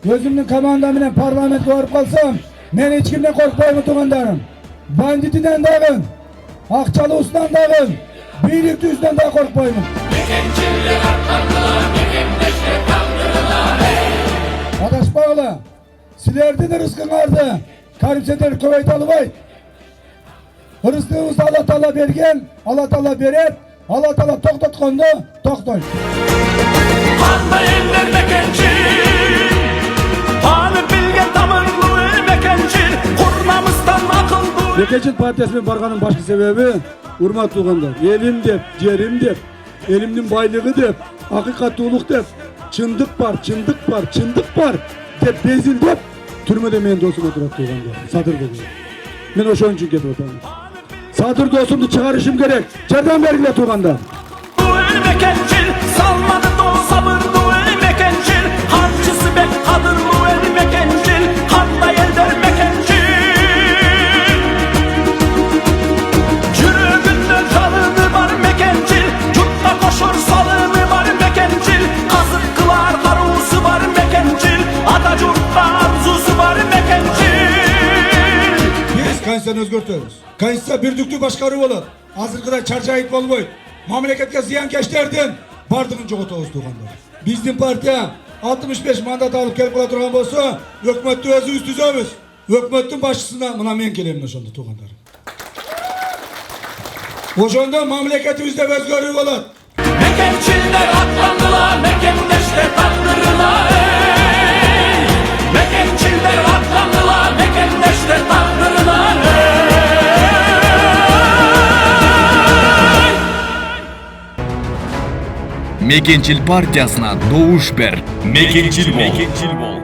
Gözümün kamandamıyla parlament koyup kalsam, men hiç kimden korkmayım tuğandarım. Banditiden dağın, Akçalı Us'tan dağın, birlik düzden daha korkmayım. Adaş bağla, silerde de rızkın vardı, karimseder kuvvet alıvay. Hırıslığımız Allah Teala bergen, Allah Teala beret, Allah Teala toktat kondu, toktoy. Kanma eller mekencil, Tanrı bilgen tamırlı mekencil, Kurnamızdan akıllı. Mekencil Partiyası'nın barganın başka sebebi, hurmat tuğanlar, elim dep, ciğerim dep, elimnin baylığı dep, hakikatuluk dep, çındık var, çındık var, çındık var, dep, bezil dep, türmede men dostum oturak tuğanlar, satır dedi. Ben o şoğun için getir otanım. Satır dostumdu çıkarışım gerek, çerden vergiler tuğanlar. Duel mekencil, salmadı doğu sabır duel mekencil, Harcısı bek kadır duel mekencil, Kanda yelder mekencil. Çürüğünden çalını var mekencil, Cutta koşur salını var mekencil, Kazık kılar harusu var mekencil, Atacurt'ta arzusu var mekencil. Biz Kayıs'tan özgürtüyoruz. Kayıs'ta bir düktü başkarı olur. Azırkıda çarşayit bolboy. Mamleketke ziyan geçterdin. Bardığın çoğutu oğuz tuğanlar. Bizim partiye 65 mandat alıp gelip kula durgan bolsa, hükümetli özü üst düzemiz. Hükümetin başçısına mına men keleyim şonda tuğanlar. Oşonda mamleketimizde özgürlük olur. Mekenciller atlandılar, Mekendeş'te taktırılar ey. Mekenciller atlandılar, Mekendeş'te taktırılar ey. Mekencil Partiyasına doğuş ber. Mekencil bol.